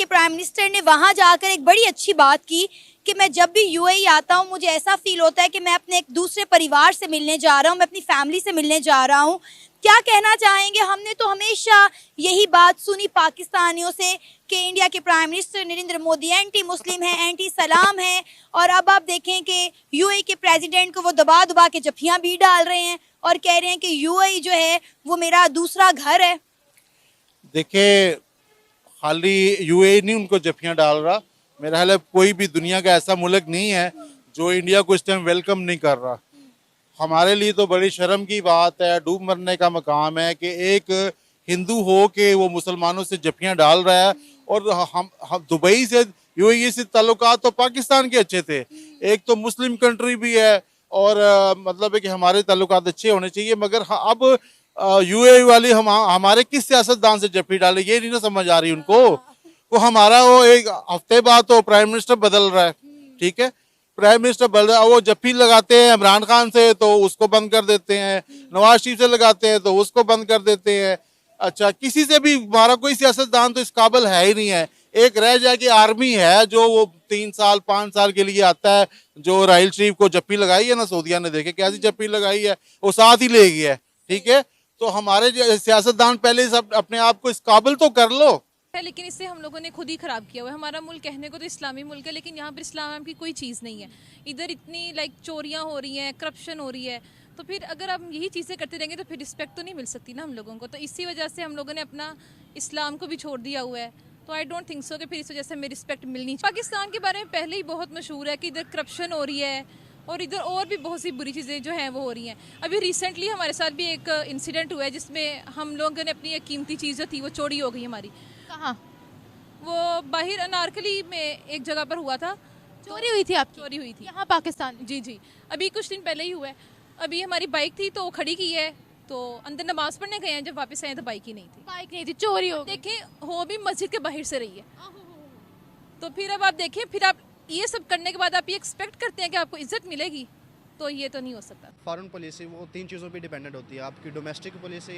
Prime minister ने वहां जाकर एक बड़ी अच्छी बात की कि मैं जब भी यूएई आता हूं मुझे ऐसा फील होता है कि मैं अपने एक दूसरे परिवार से मिलने जा रहा हूं, मैं अपनी फैमिली से मिलने जा रहा हूं। क्या कहना चाहेंगे? हमने तो हमेशा यही बात सुनी पाकिस्तानियों से कि इंडिया के prime minister Narendra Modi anti Muslim है, एंटी सलाम है, और अब आप देखें कि यूएई के प्रेसिडेंट को वो दबा दबा के जफ्फियां भी डाल रहे हैं और कह रहे हैं कि यूएई जो है वो मेरा दूसरा घर है। देखिए, खाली यूएई नहीं उनको जफ्फियां डाल रहा, मेरा ख्याल है कोई भी दुनिया का ऐसा मुल्क नहीं है जो इंडिया को इस टाइम वेलकम नहीं कर रहा। हमारे लिए तो बड़ी शर्म की बात है, डूब मरने का मकाम है कि एक हिंदू हो के वो मुसलमानों से जफ्फियां डाल रहा है। और हम दुबई से यूएई से ताल्लुकात तो पाकिस्तान के अच्छे थे, एक तो मुस्लिम कंट्री भी है और मतलब है कि हमारे ताल्लुकात अच्छे होने चाहिए, मगर अब यूएई वाली हमारे किस सियासतदान से जफ्फी डाले ये नहीं ना समझ आ रही उनको। वो हमारा वो एक हफ्ते बाद तो प्राइम मिनिस्टर बदल रहा है, ठीक है, प्राइम मिनिस्टर बदल रहा है, वो जफ्फी लगाते हैं इमरान खान से तो उसको बंद कर देते हैं, नवाज शरीफ से लगाते हैं तो उसको बंद कर देते हैं। अच्छा, किसी से भी हमारा कोई सियासतदान तो इस काबिल है ही नहीं है। एक रह जाए कि आर्मी है जो वो 3 साल 5 साल के लिए आता है, जो राहिल शरीफ को जप्पी लगाई है ना सऊदिया ने, देखे कैसी जप्पी लगाई है, वो साथ ही ले गया है, ठीक है। तो हमारे सियासतदान पहले सब अपने आप को इस काबिल तो कर लो। लेकिन इससे हम लोगों ने खुद ही खराब किया हुआ है। हमारा मुल्क कहने को तो इस्लामी मुल्क है, लेकिन यहाँ पर इस्लाम की कोई चीज़ नहीं है। इधर इतनी चोरियाँ हो रही हैं, करप्शन हो रही है, तो फिर अगर हम यही चीज़ें करते रहेंगे तो फिर रिस्पेक्ट तो नहीं मिल सकती ना हम लोगों को। तो इसी वजह से हम लोगों ने अपना इस्लाम को भी छोड़ दिया हुआ है। तो आई डोंट थिंक सो कि फिर इस वजह से हमें रिस्पेक्ट मिलनी चाहिए। पाकिस्तान के बारे में पहले ही बहुत मशहूर है कि इधर करप्शन हो रही है और इधर और भी बहुत सी बुरी चीज़ें जो हैं वो हो रही हैं। अभी रिसेंटली हमारे साथ भी एक इंसिडेंट हुआ है जिसमें हम लोगों ने अपनी एक कीमती चीज़ जो थी वो चोरी हो गई हमारी। कहाँ? वो बाहर अनारकली में एक जगह पर हुआ था। चोरी हुई थी आपकी? चोरी हुई थी यहाँ पाकिस्तान में? जी जी, अभी कुछ दिन पहले ही हुआ है। अभी हमारी बाइक थी तो खड़ी की है, तो अंदर नमाज पढ़ने गए हैं, जब वापस आए तो बाइक ही नहीं थी। बाइक नहीं थी, चोरी हो गई। देखें, हो भी मस्जिद के बाहर से रही है, तो फिर अब आप देखें, फिर आप ये सब करने के बाद आप ये एक्सपेक्ट करते हैं कि आपको इज्जत मिलेगी, तो ये तो नहीं हो सकता। फॉरेन पॉलिसी वो 3 चीज़ों पे डिपेंडेंट होती है। आपकी डोमेस्टिक पॉलिसी,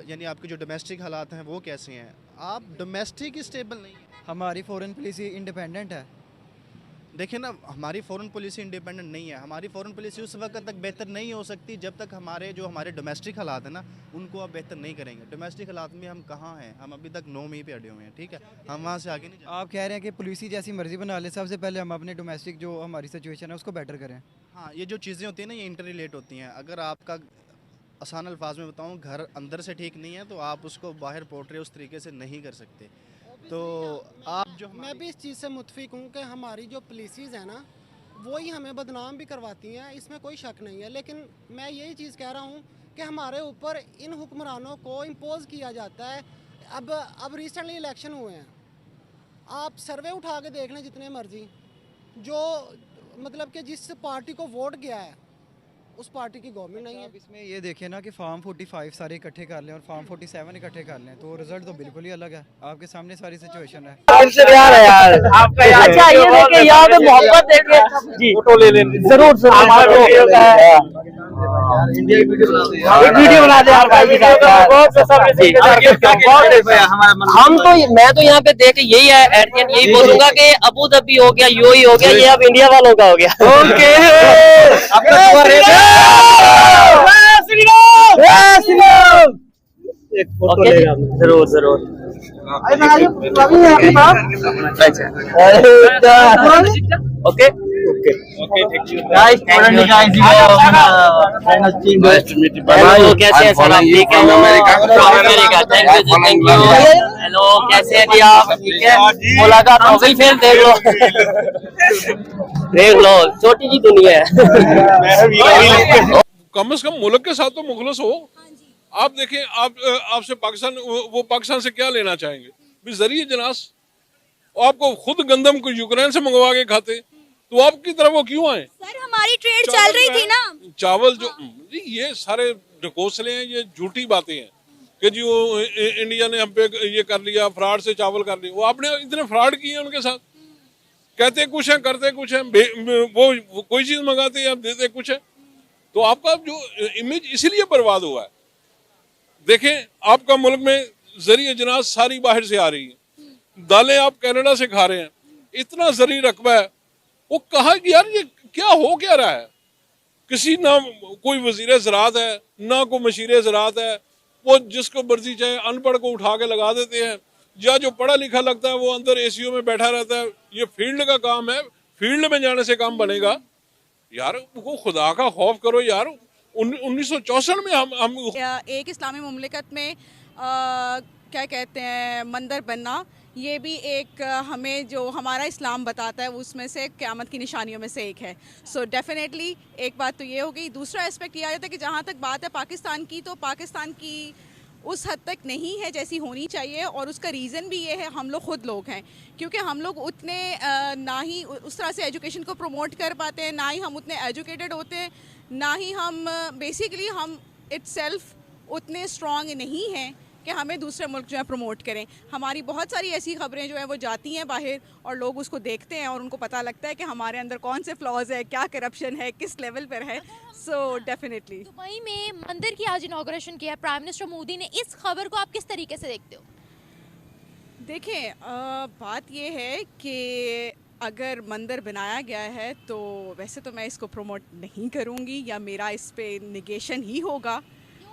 यानी आपके जो डोमेस्टिक हालात हैं वो कैसे हैं। आप डोमेस्टिक ही स्टेबल नहीं है। हमारी फॉरेन पॉलिसी इंडिपेंडेंट है। देखिए ना, हमारी फॉरेन पॉलिसी इंडिपेंडेंट नहीं है। हमारी फॉरेन पॉलिसी उस वक्त तक बेहतर नहीं हो सकती जब तक हमारे डोमेस्टिक हालात हैं ना, उनको आप बेहतर नहीं करेंगे। डोमेस्टिक हालात में हम कहाँ हैं? हम अभी तक 9 में ही पे अड़े हुए हैं, ठीक है, हम वहाँ से आगे नहीं जा। आप कह रहे हैं कि पॉलिसी जैसी मर्जी बना ले, सबसे पहले हम अपने डोमेस्टिक जो हमारी सिचुएशन है उसको बेटर करें। हाँ, ये जो चीज़ें होती हैं ना, ये इंटर रिलेट होती हैं। अगर आपका आसान अल्फाज में बताऊँ, घर अंदर से ठीक नहीं है तो आप उसको बाहर पोर्ट्रे उस तरीके से नहीं कर सकते। तो आप जो मैं भी इस चीज़ से मुतफिक हूँ कि हमारी जो पॉलिसीज़ है ना वो ही हमें बदनाम भी करवाती हैं, इसमें कोई शक नहीं है। लेकिन मैं यही चीज़ कह रहा हूँ कि हमारे ऊपर इन हुक्मरानों को इम्पोज किया जाता है। अब रिसेंटली इलेक्शन हुए हैं, आप सर्वे उठा के देख लें जितने मर्जी, जो मतलब कि जिस पार्टी को वोट गया है उस पार्टी की गवर्नमेंट नहीं है। आप इसमें ये देखें ना कि फार्म 45 सारे इकट्ठे कर लें और फार्म 47 इकट्ठे कर लें तो रिजल्ट तो बिल्कुल ही अलग है। आपके सामने सारी सिचुएशन है। अच्छा, ये देखिए यहाँ पे मोहब्बत देखिए जी, फोटो ले लें जरूर वीडियो बना दे यार भाई के हम तो मैं तो यहाँ पे देख यही है, यही बोलूंगा कि अबू धाबी हो गया, यूएई हो गया, ये अब इंडिया वालों का हो गया। एक फोटो लेगा जरूर जरूर। ओके ओके गाइस, कैसे हैं सर आप? ठीक है, अमेरिका, थैंक यू। हेलो, कैसे हैं जी आप? ठीक है, मुलाकात हो गई, फिर देख लो छोटी जी दुनिया है। कम से कम मुल्क के साथ तो मुखलस हो। आप देखें, आपसे पाकिस्तान, वो पाकिस्तान से क्या लेना चाहेंगे? भी जरिए जनास, आपको खुद गंदम को यूक्रेन से मंगवा के खाते, तो आपकी तरफ वो क्यों आए? सर, हमारी ट्रेड चल रही थी ना, चावल जो ये सारे ढकोसले हैं, ये झूठी बातें हैं कि जी वो इंडिया ने हम पे ये कर लिया, फ्रॉड से चावल कर लिया। वो आपने इतने फ्रॉड किए हैं उनके साथ, कहते कुछ है करते कुछ है, वो कोई चीज मंगाते हैं, देते कुछ है। तो आपका जो इमेज इसीलिए बर्बाद हुआ है। देखें, आपका मुल्क में जरिए जनाज सारी बाहर से आ रही है, दालें आप कनाडा से खा रहे हैं, इतना ज़रूरी रकबा है, वो कहा कि यार ये क्या हो क्या रहा है। किसी ना कोई वज़ीर ज़राअत है, ना कोई मशीर ज़राअत है, वो जिसको मर्जी चाहे अनपढ़ को उठा के लगा देते हैं, या जो पढ़ा लिखा लगता है वो अंदर एसीओ में बैठा रहता है। ये फील्ड का काम है, फील्ड में जाने से काम बनेगा यार। वो खुदा का खौफ करो यार। 1964 में हम एक इस्लामी मुमलिकत में क्या कहते हैं मंदिर बनना, ये भी एक हमें जो हमारा इस्लाम बताता है उसमें से क़यामत की निशानियों में से एक है। सो डेफिनेटली एक बात तो ये हो गई। दूसरा एस्पेक्ट ये आ जाता है कि जहाँ तक बात है पाकिस्तान की, तो पाकिस्तान की उस हद तक नहीं है जैसी होनी चाहिए, और उसका रीज़न भी ये है हम लोग ख़ुद लोग हैं, क्योंकि हम लोग उतने ना ही उस तरह से एजुकेशन को प्रमोट कर पाते हैं, ना ही हम उतने एजुकेटेड होते हैं, ना ही हम बेसिकली हम इट्सेल्फ उतने स्ट्रॉन्ग नहीं हैं कि हमें दूसरे मुल्क जो है प्रमोट करें। हमारी बहुत सारी ऐसी खबरें जो है वो जाती हैं बाहर, और लोग उसको देखते हैं और उनको पता लगता है कि हमारे अंदर कौन से फ्लॉज है, क्या करप्शन है, किस लेवल पर है। सो डेफिनेटली दुबई में मंदिर की आज इनॉग्रेशन किया है प्राइम मिनिस्टर मोदी ने, इस खबर को आप किस तरीके से देखते हो? देखें, बात यह है कि अगर मंदिर बनाया गया है तो वैसे तो मैं इसको प्रमोट नहीं करूँगी, या मेरा इस पर निगेशन ही होगा।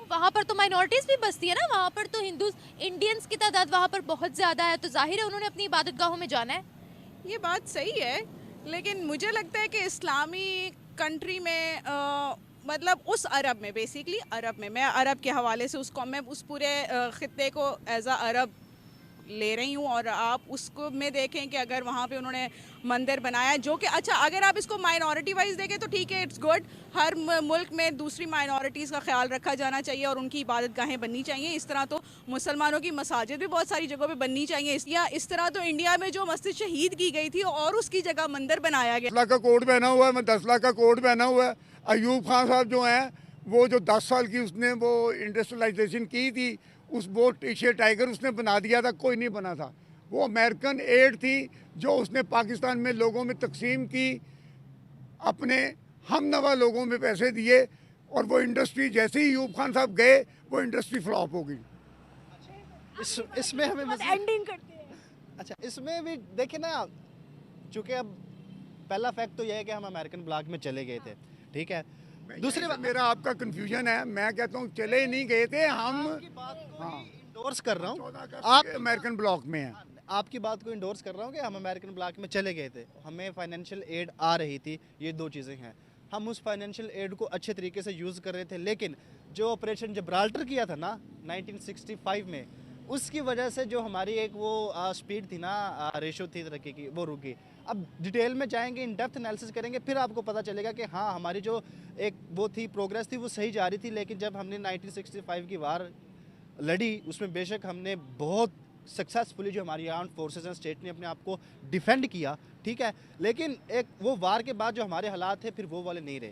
वहाँ पर तो माइनॉरिटीज़ भी बसती है ना, वहाँ पर तो हिंदू इंडियंस की तादाद वहाँ पर बहुत ज़्यादा है, तो जाहिर है उन्होंने अपनी इबादतगाहों में जाना है। ये बात सही है, लेकिन मुझे लगता है कि इस्लामी कंट्री में मतलब उस अरब में, बेसिकली अरब में, मैं अरब के हवाले से उसको मैं उस पूरे ख़ित्ते को एज अ अरब ले रही हूँ, और आप उसको में देखें कि अगर वहाँ पे उन्होंने मंदिर बनाया जो कि अच्छा, अगर आप इसको माइनॉरिटी वाइज देखें तो ठीक है, इट्स गुड। हर मुल्क में दूसरी माइनॉरिटीज़ का ख्याल रखा जाना चाहिए और उनकी इबादत गाहें बननी चाहिए। इस तरह तो मुसलमानों की मसाजिद भी बहुत सारी जगहों पे बननी चाहिए। इस तरह तो इंडिया में जो मस्जिद शहीद की गई थी और उसकी जगह मंदिर बनाया गया। 10 लाख का कोड पहना हुआ है, मैं 10 लाख का कोड पहना हुआ है। अयूब खान साहब जो हैं, वो जो 10 साल की उसने वो इंडस्ट्रियलाइजेशन की थी, वो एशिया टाइगर उसने बना दिया था, कोई नहीं बना था। वो अमेरिकन एड थी जो उसने पाकिस्तान में लोगों में तकसीम की, अपने हमनवा लोगों में पैसे दिए, और वो इंडस्ट्री जैसे ही अयूब खान साहब गए वो इंडस्ट्री फ्लॉप हो गई। इसमें हमें एंडिंग करते हैं। अच्छा, इसमें भी देखिए ना, चूँकि अब पहला फैक्ट तो यह है कि हम अमेरिकन ब्लॉक में चले गए थे, ठीक है। दूसरी बात, मेरा आपका कंफ्यूजन है, मैं कहता हूँ चले नहीं गए थे हम। हाँ, इंडोर्स कर रहा हूँ, आप अमेरिकन ब्लॉक में हैं। आपकी बात को इंडोर्स कर रहा हूँ कि हम अमेरिकन ब्लॉक में चले गए थे, हमें फाइनेंशियल एड आ रही थी, ये दो चीज़ें हैं। हम उस फाइनेंशियल एड को अच्छे तरीके से यूज़ कर रहे थे, लेकिन जो ऑपरेशन जिब्राल्टर किया था ना 1965 में, उसकी वजह से जो हमारी एक वो स्पीड थी ना, रेशो थी तरक्की की, वो रुक गई। अब डिटेल में जाएंगे, इन डेप्थ एनालिसिस करेंगे, फिर आपको पता चलेगा कि हाँ, हमारी जो एक वो थी प्रोग्रेस थी वो सही जा रही थी। लेकिन जब हमने 1965 की वार लड़ी, उसमें बेशक हमने बहुत सक्सेसफुली जो हमारी आर्म्ड फोर्सेस हैं, स्टेट ने अपने आप को डिफेंड किया, ठीक है, लेकिन एक वो वार के बाद जो हमारे हालात थे फिर वो वाले नहीं रहे।